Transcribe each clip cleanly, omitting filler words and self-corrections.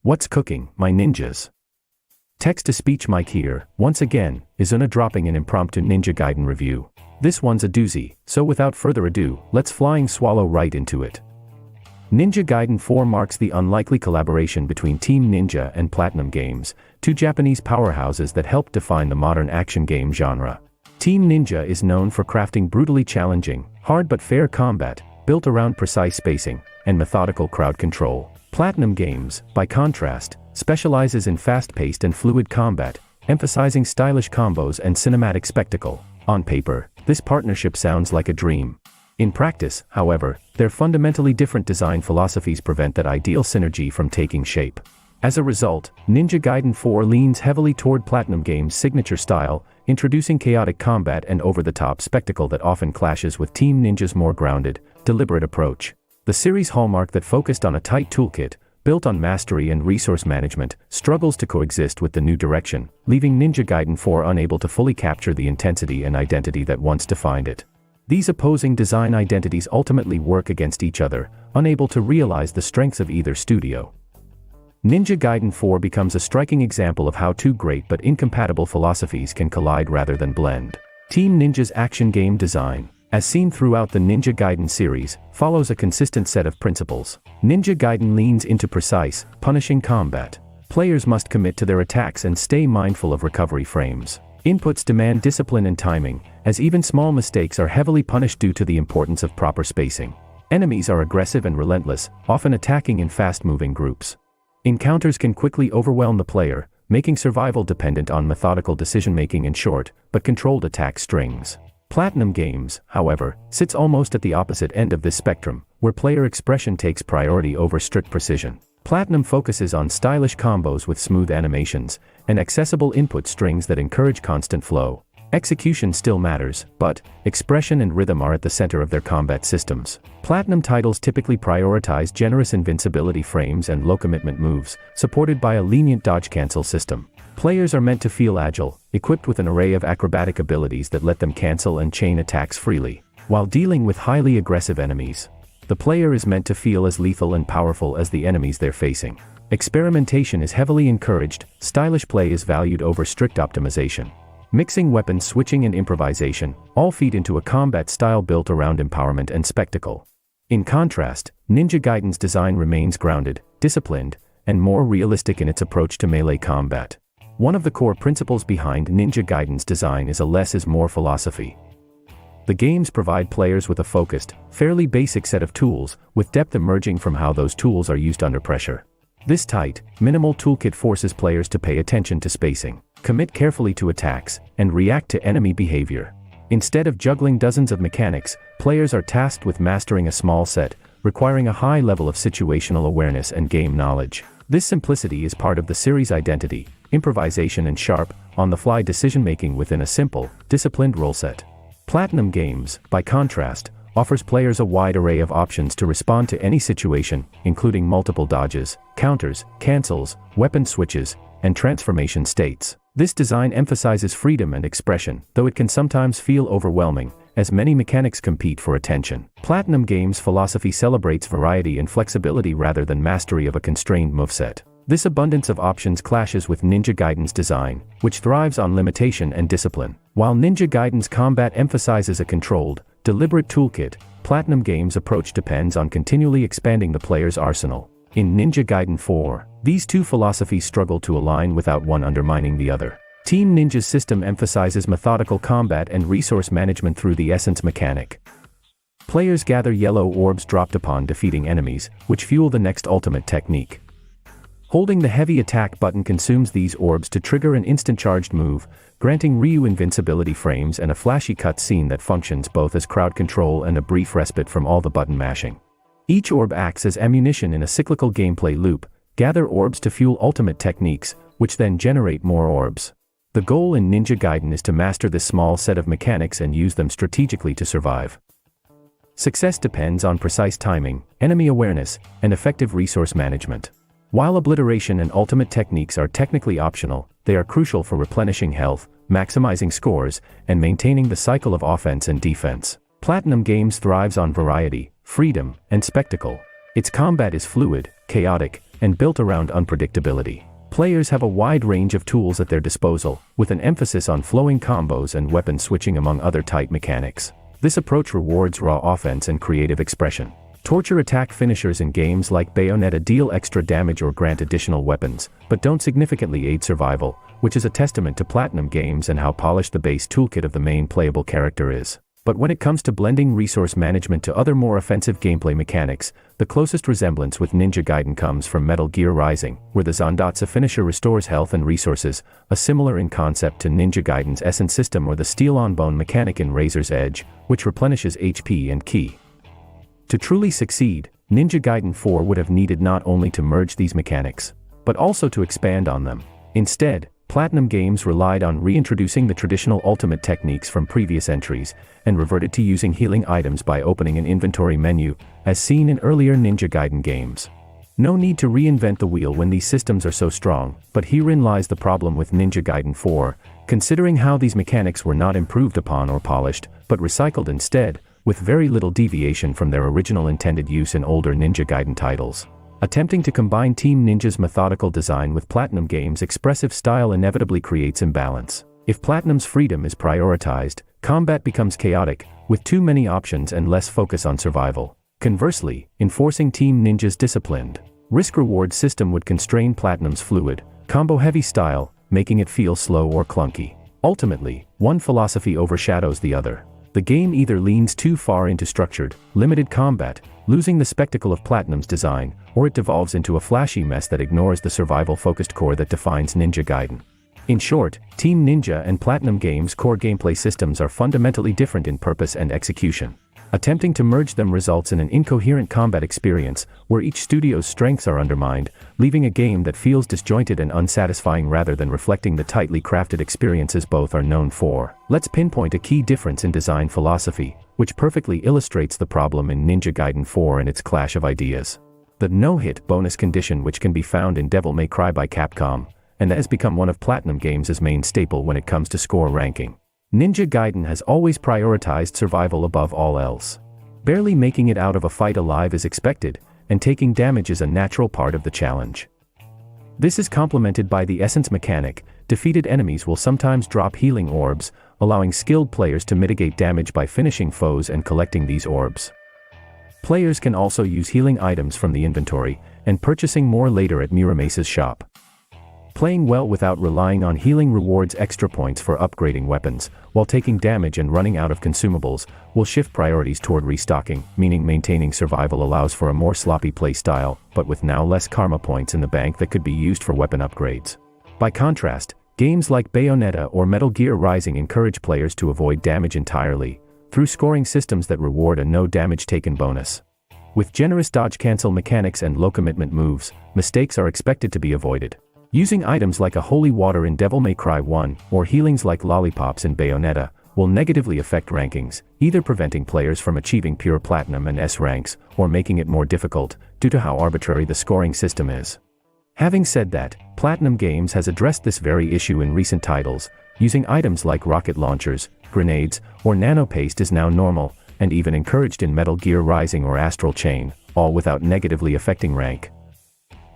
What's cooking, my ninjas? Text-to-speech mic here, once again, Izuna dropping an impromptu Ninja Gaiden review. This one's a doozy, so without further ado, let's flying swallow right into it. Ninja Gaiden 4 marks the unlikely collaboration between Team Ninja and Platinum Games, two Japanese powerhouses that helped define the modern action game genre. Team Ninja is known for crafting brutally challenging, hard but fair combat, built around precise spacing and methodical crowd control. Platinum Games, by contrast, specializes in fast-paced and fluid combat, emphasizing stylish combos and cinematic spectacle. On paper, this partnership sounds like a dream. In practice, however, their fundamentally different design philosophies prevent that ideal synergy from taking shape. As a result, Ninja Gaiden 4 leans heavily toward Platinum Games' signature style, introducing chaotic combat and over-the-top spectacle that often clashes with Team Ninja's more grounded, deliberate approach. The series' hallmark that focused on a tight toolkit, built on mastery and resource management, struggles to coexist with the new direction, leaving Ninja Gaiden 4 unable to fully capture the intensity and identity that once defined it. These opposing design identities ultimately work against each other, unable to realize the strengths of either studio. Ninja Gaiden 4 becomes a striking example of how two great but incompatible philosophies can collide rather than blend. Team Ninja's action game design, as seen throughout the Ninja Gaiden series, follows a consistent set of principles. Ninja Gaiden leans into precise, punishing combat. Players must commit to their attacks and stay mindful of recovery frames. Inputs demand discipline and timing, as even small mistakes are heavily punished due to the importance of proper spacing. Enemies are aggressive and relentless, often attacking in fast-moving groups. Encounters can quickly overwhelm the player, making survival dependent on methodical decision-making and short, but controlled attack strings. Platinum Games, however, sits almost at the opposite end of this spectrum, where player expression takes priority over strict precision. Platinum focuses on stylish combos with smooth animations, and accessible input strings that encourage constant flow. Execution still matters, but expression and rhythm are at the center of their combat systems. Platinum titles typically prioritize generous invincibility frames and low-commitment moves, supported by a lenient dodge-cancel system. Players are meant to feel agile, equipped with an array of acrobatic abilities that let them cancel and chain attacks freely. While dealing with highly aggressive enemies, the player is meant to feel as lethal and powerful as the enemies they're facing. Experimentation is heavily encouraged, stylish play is valued over strict optimization. Mixing weapon switching and improvisation, all feed into a combat style built around empowerment and spectacle. In contrast, Ninja Gaiden's design remains grounded, disciplined, and more realistic in its approach to melee combat. One of the core principles behind Ninja Gaiden's design is a less is more philosophy. The games provide players with a focused, fairly basic set of tools, with depth emerging from how those tools are used under pressure. This tight, minimal toolkit forces players to pay attention to spacing, commit carefully to attacks, and react to enemy behavior. Instead of juggling dozens of mechanics, players are tasked with mastering a small set, requiring a high level of situational awareness and game knowledge. This simplicity is part of the series' identity, improvisation and sharp, on-the-fly decision-making within a simple, disciplined rule set. Platinum Games, by contrast, offers players a wide array of options to respond to any situation, including multiple dodges, counters, cancels, weapon switches, and transformation states. This design emphasizes freedom and expression, though it can sometimes feel overwhelming, as many mechanics compete for attention. Platinum Games' philosophy celebrates variety and flexibility rather than mastery of a constrained moveset. This abundance of options clashes with Ninja Gaiden's design, which thrives on limitation and discipline. While Ninja Gaiden's combat emphasizes a controlled, deliberate toolkit, Platinum Games' approach depends on continually expanding the player's arsenal. In Ninja Gaiden 4, these two philosophies struggle to align without one undermining the other. Team Ninja's system emphasizes methodical combat and resource management through the essence mechanic. Players gather yellow orbs dropped upon defeating enemies, which fuel the next ultimate technique. Holding the heavy attack button consumes these orbs to trigger an instant charged move, granting Ryu invincibility frames and a flashy cutscene that functions both as crowd control and a brief respite from all the button mashing. Each orb acts as ammunition in a cyclical gameplay loop. Gather orbs to fuel ultimate techniques, which then generate more orbs. The goal in Ninja Gaiden is to master this small set of mechanics and use them strategically to survive. Success depends on precise timing, enemy awareness, and effective resource management. While obliteration and ultimate techniques are technically optional, they are crucial for replenishing health, maximizing scores, and maintaining the cycle of offense and defense. Platinum Games thrives on variety, freedom, and spectacle. Its combat is fluid, chaotic, and built around unpredictability. Players have a wide range of tools at their disposal, with an emphasis on flowing combos and weapon switching among other tight mechanics. This approach rewards raw offense and creative expression. Torture attack finishers in games like Bayonetta deal extra damage or grant additional weapons, but don't significantly aid survival, which is a testament to Platinum Games and how polished the base toolkit of the main playable character is. But when it comes to blending resource management to other more offensive gameplay mechanics, the closest resemblance with Ninja Gaiden comes from Metal Gear Rising, where the Zandatsu finisher restores health and resources, a similar in concept to Ninja Gaiden's Essence system, or the Steel on Bone mechanic in Razor's Edge, which replenishes HP and ki. To truly succeed, Ninja Gaiden 4 would have needed not only to merge these mechanics, but also to expand on them. Instead, Platinum Games relied on reintroducing the traditional ultimate techniques from previous entries, and reverted to using healing items by opening an inventory menu, as seen in earlier Ninja Gaiden games. No need to reinvent the wheel when these systems are so strong, but herein lies the problem with Ninja Gaiden 4, considering how these mechanics were not improved upon or polished, but recycled instead, with very little deviation from their original intended use in older Ninja Gaiden titles. Attempting to combine Team Ninja's methodical design with Platinum Games' expressive style inevitably creates imbalance. If Platinum's freedom is prioritized, combat becomes chaotic, with too many options and less focus on survival. Conversely, enforcing Team Ninja's disciplined, risk-reward system would constrain Platinum's fluid, combo-heavy style, making it feel slow or clunky. Ultimately, one philosophy overshadows the other. The game either leans too far into structured, limited combat, losing the spectacle of Platinum's design, or it devolves into a flashy mess that ignores the survival-focused core that defines Ninja Gaiden. In short, Team Ninja and Platinum Games' core gameplay systems are fundamentally different in purpose and execution. Attempting to merge them results in an incoherent combat experience, where each studio's strengths are undermined, leaving a game that feels disjointed and unsatisfying rather than reflecting the tightly crafted experiences both are known for. Let's pinpoint a key difference in design philosophy, which perfectly illustrates the problem in Ninja Gaiden 4 and its clash of ideas. The no-hit bonus condition, which can be found in Devil May Cry by Capcom, and that has become one of Platinum Games' main staple when it comes to score ranking. Ninja Gaiden has always prioritized survival above all else. Barely making it out of a fight alive is expected, and taking damage is a natural part of the challenge. This is complemented by the Essence mechanic. Defeated enemies will sometimes drop healing orbs, allowing skilled players to mitigate damage by finishing foes and collecting these orbs. Players can also use healing items from the inventory, and purchasing more later at Muramasa's shop. Playing well without relying on healing rewards extra points for upgrading weapons, while taking damage and running out of consumables will shift priorities toward restocking, meaning maintaining survival allows for a more sloppy play style, but with now less karma points in the bank that could be used for weapon upgrades. By contrast, games like Bayonetta or Metal Gear Rising encourage players to avoid damage entirely, through scoring systems that reward a no damage taken bonus. With generous dodge cancel mechanics and low commitment moves, mistakes are expected to be avoided. Using items like a holy water in Devil May Cry 1, or healings like lollipops in Bayonetta, will negatively affect rankings, either preventing players from achieving pure Platinum and S ranks, or making it more difficult, due to how arbitrary the scoring system is. Having said that, Platinum Games has addressed this very issue in recent titles. Using items like rocket launchers, grenades, or nanopaste is now normal, and even encouraged in Metal Gear Rising or Astral Chain, all without negatively affecting rank.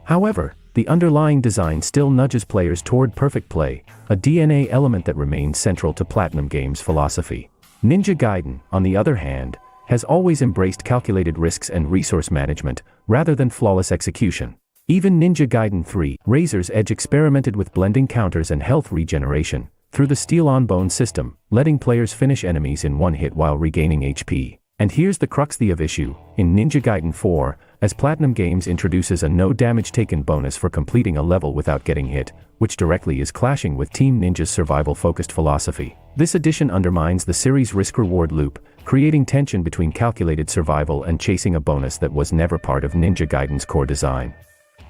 However, the underlying design still nudges players toward perfect play, a DNA element that remains central to Platinum Games' philosophy. Ninja Gaiden, on the other hand, has always embraced calculated risks and resource management, rather than flawless execution. Even Ninja Gaiden 3, Razor's Edge experimented with blending counters and health regeneration, through the Steel on Bone system, letting players finish enemies in one hit while regaining HP. And here's the crux of issue, in Ninja Gaiden 4, as Platinum Games introduces a no damage taken bonus for completing a level without getting hit, which directly is clashing with Team Ninja's survival-focused philosophy. This addition undermines the series' risk-reward loop, creating tension between calculated survival and chasing a bonus that was never part of Ninja Gaiden's core design.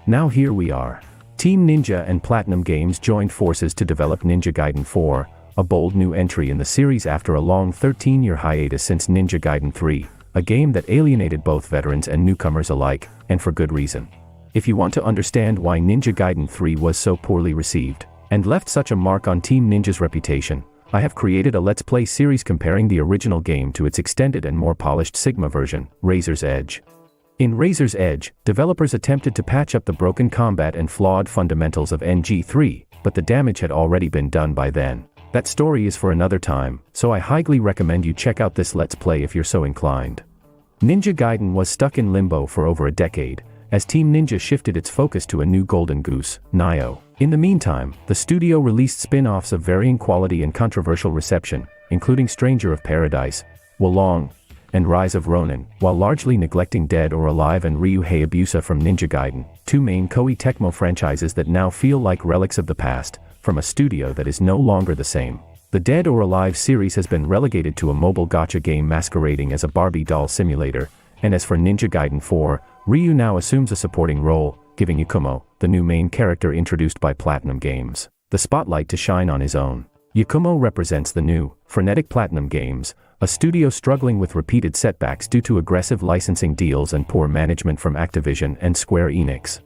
Now here we are. Team Ninja and Platinum Games joined forces to develop Ninja Gaiden 4, a bold new entry in the series after a long 13-year hiatus since Ninja Gaiden 3, a game that alienated both veterans and newcomers alike, and for good reason. If you want to understand why Ninja Gaiden 3 was so poorly received, and left such a mark on Team Ninja's reputation, I have created a Let's Play series comparing the original game to its extended and more polished Sigma version, Razor's Edge. In Razor's Edge, developers attempted to patch up the broken combat and flawed fundamentals of NG3, but the damage had already been done by then. That story is for another time, so I highly recommend you check out this Let's Play if you're so inclined. Ninja Gaiden was stuck in limbo for over a decade, as Team Ninja shifted its focus to a new golden goose, Nioh. In the meantime, the studio released spin-offs of varying quality and controversial reception, including Stranger of Paradise, Wolong, and Rise of Ronin, while largely neglecting Dead or Alive and Ryu Hayabusa from Ninja Gaiden, two main Koei Tecmo franchises that now feel like relics of the past, from a studio that is no longer the same. The Dead or Alive series has been relegated to a mobile gacha game masquerading as a Barbie doll simulator, and as for Ninja Gaiden 4, Ryu now assumes a supporting role, giving Yakumo, the new main character introduced by Platinum Games, the spotlight to shine on his own. Yakumo represents the new, frenetic Platinum Games, a studio struggling with repeated setbacks due to aggressive licensing deals and poor management from Activision and Square Enix.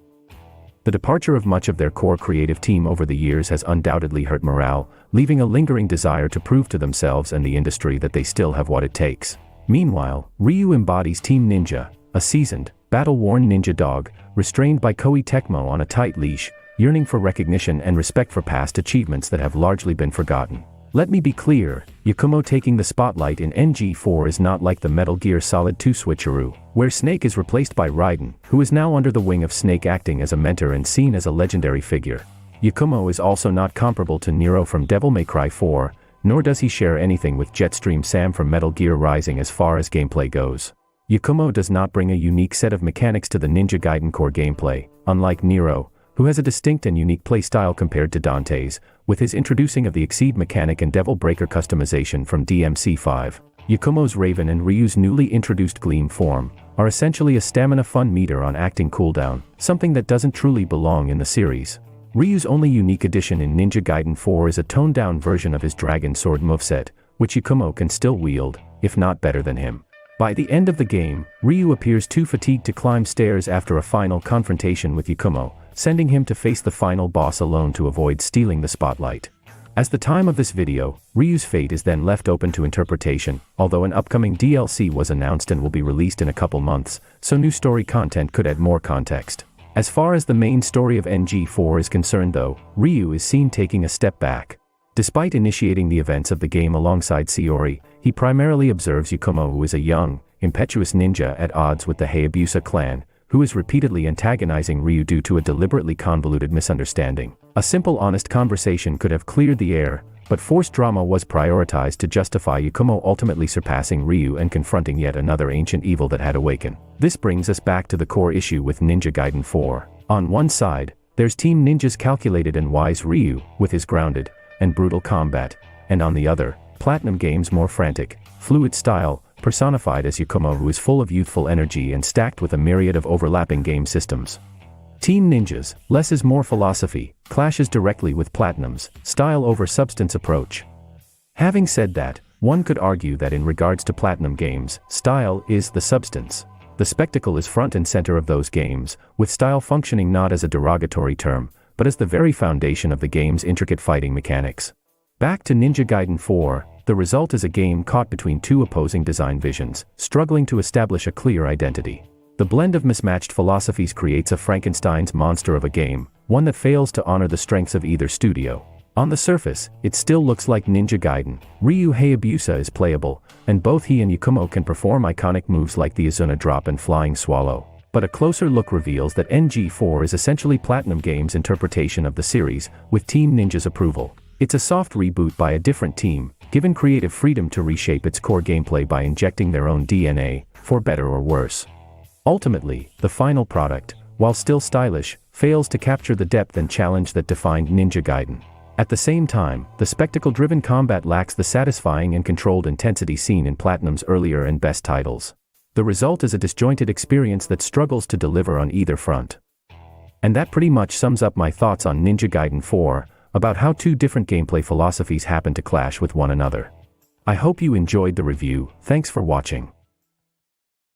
The departure of much of their core creative team over the years has undoubtedly hurt morale, leaving a lingering desire to prove to themselves and the industry that they still have what it takes. Meanwhile, Ryu embodies Team Ninja, a seasoned, battle-worn ninja dog, restrained by Koei Tecmo on a tight leash, yearning for recognition and respect for past achievements that have largely been forgotten. Let me be clear, Yakumo taking the spotlight in NG4 is not like the Metal Gear Solid 2 switcheroo, where Snake is replaced by Raiden, who is now under the wing of Snake acting as a mentor and seen as a legendary figure. Yakumo is also not comparable to Nero from Devil May Cry 4, nor does he share anything with Jetstream Sam from Metal Gear Rising as far as gameplay goes. Yakumo does not bring a unique set of mechanics to the Ninja Gaiden core gameplay, unlike Nero, who has a distinct and unique playstyle compared to Dante's, with his introducing of the Exceed mechanic and Devil Breaker customization from DMC5. Yakumo's Raven and Ryu's newly introduced Gleam form are essentially a stamina fun meter on acting cooldown, something that doesn't truly belong in the series. Ryu's only unique addition in Ninja Gaiden 4 is a toned-down version of his Dragon Sword moveset, which Yakumo can still wield, if not better than him. By the end of the game, Ryu appears too fatigued to climb stairs after a final confrontation with Yakumo, sending him to face the final boss alone to avoid stealing the spotlight. At the time of this video, Ryu's fate is then left open to interpretation, although an upcoming DLC was announced and will be released in a couple months, so new story content could add more context. As far as the main story of NG4 is concerned though, Ryu is seen taking a step back. Despite initiating the events of the game alongside Shiori, he primarily observes Yakumo, who is a young, impetuous ninja at odds with the Hayabusa clan, who is repeatedly antagonizing Ryu due to a deliberately convoluted misunderstanding. A simple honest conversation could have cleared the air, but forced drama was prioritized to justify Yakumo ultimately surpassing Ryu and confronting yet another ancient evil that had awakened. This brings us back to the core issue with Ninja Gaiden 4. On one side, there's Team Ninja's calculated and wise Ryu, with his grounded and brutal combat, and on the other, Platinum Games' more frantic, fluid style, personified as Yakumo, who is full of youthful energy and stacked with a myriad of overlapping game systems. Team Ninja's less is more philosophy clashes directly with Platinum's style over substance approach. Having said that, one could argue that in regards to Platinum Games, style is the substance. The spectacle is front and center of those games, with style functioning not as a derogatory term, but as the very foundation of the game's intricate fighting mechanics. Back to Ninja Gaiden 4, the result is a game caught between two opposing design visions, struggling to establish a clear identity. The blend of mismatched philosophies creates a Frankenstein's monster of a game, one that fails to honor the strengths of either studio. On the surface, it still looks like Ninja Gaiden. Ryu Hayabusa is playable, and both he and Yakumo can perform iconic moves like the Izuna Drop and Flying Swallow. But a closer look reveals that NG4 is essentially Platinum Games' interpretation of the series, with Team Ninja's approval. It's a soft reboot by a different team, given creative freedom to reshape its core gameplay by injecting their own DNA, for better or worse. Ultimately, the final product, while still stylish, fails to capture the depth and challenge that defined Ninja Gaiden. At the same time, the spectacle-driven combat lacks the satisfying and controlled intensity seen in Platinum's earlier and best titles. The result is a disjointed experience that struggles to deliver on either front. And that pretty much sums up my thoughts on Ninja Gaiden 4, about how two different gameplay philosophies happen to clash with one another. I hope you enjoyed the review. Thanks for watching.